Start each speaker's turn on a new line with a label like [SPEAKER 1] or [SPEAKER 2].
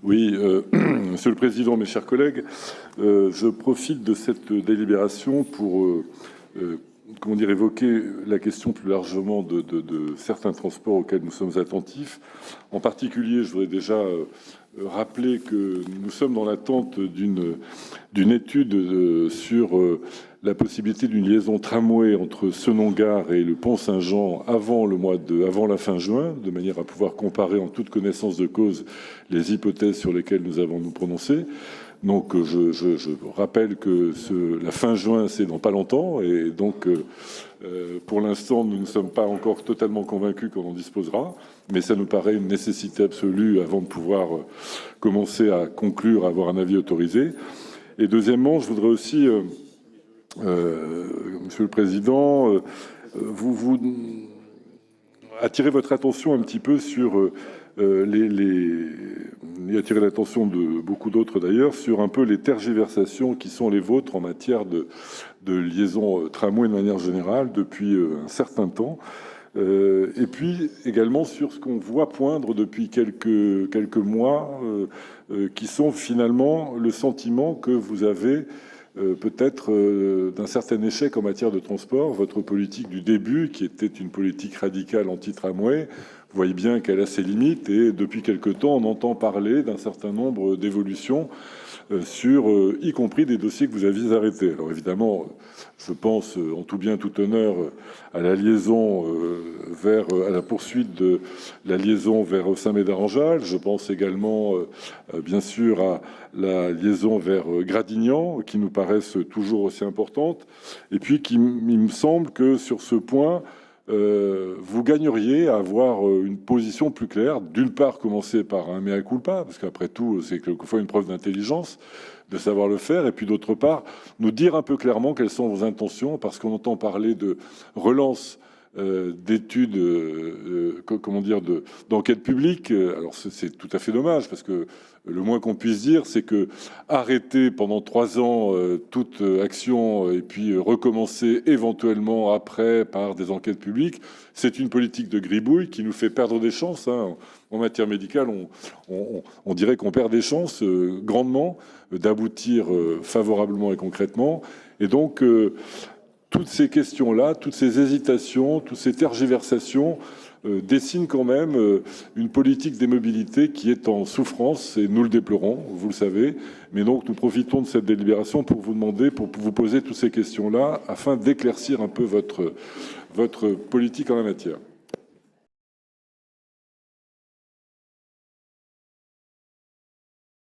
[SPEAKER 1] Oui, Monsieur le Président, mes chers collègues, je profite de cette délibération pour évoquer la question plus largement de certains transports auxquels nous sommes attentifs. En particulier, je voudrais déjà rappeler que nous sommes dans l'attente d'une étude sur la possibilité d'une liaison tramway entre Senongare et le pont Saint-Jean avant la fin juin, de manière à pouvoir comparer en toute connaissance de cause les hypothèses sur lesquelles nous avons nous prononcé. Donc je rappelle que la fin juin, c'est dans pas longtemps, et donc pour l'instant, nous ne sommes pas encore totalement convaincus qu'on en disposera, mais ça nous paraît une nécessité absolue avant de pouvoir commencer à conclure, à avoir un avis autorisé. Et deuxièmement, je voudrais aussi, Monsieur le Président, vous attirer votre attention un petit peu sur et attirer l'attention de beaucoup d'autres d'ailleurs, sur un peu les tergiversations qui sont les vôtres en matière de liaison tramway de manière générale depuis un certain temps. Et puis également sur ce qu'on voit poindre depuis quelques mois, qui sont finalement le sentiment que vous avez peut-être d'un certain échec en matière de transport. Votre politique du début, qui était une politique radicale anti-tramway, vous voyez bien qu'elle a ses limites, et depuis quelque temps, on entend parler d'un certain nombre d'évolutions sur, y compris des dossiers que vous aviez arrêtés. Alors évidemment, je pense en tout bien, tout honneur à la liaison à la poursuite de la liaison vers Saint-Médard-en-Jalles. Je pense également, bien sûr, à la liaison vers Gradignan, qui nous paraissent toujours aussi importantes. Et puis, il me semble que sur ce point, vous gagneriez à avoir une position plus claire. D'une part, commencer par un mea culpa, parce qu'après tout, c'est quelquefois une preuve d'intelligence de savoir le faire. Et puis d'autre part, nous dire un peu clairement quelles sont vos intentions, parce qu'on entend parler de relance d'études, d'enquête publique. Alors c'est tout à fait dommage, parce que le moins qu'on puisse dire, c'est que arrêter pendant 3 ans toute action et puis recommencer éventuellement après par des enquêtes publiques, c'est une politique de gribouille qui nous fait perdre des chances. Hein. En matière médicale, on dirait qu'on perd des chances grandement d'aboutir favorablement et concrètement. Et donc, toutes ces questions-là, toutes ces hésitations, toutes ces tergiversations dessinent quand même une politique des mobilités qui est en souffrance, et nous le déplorons, vous le savez. Mais donc nous profitons de cette délibération pour vous demander, pour vous poser toutes ces questions-là, afin d'éclaircir un peu votre politique en la matière.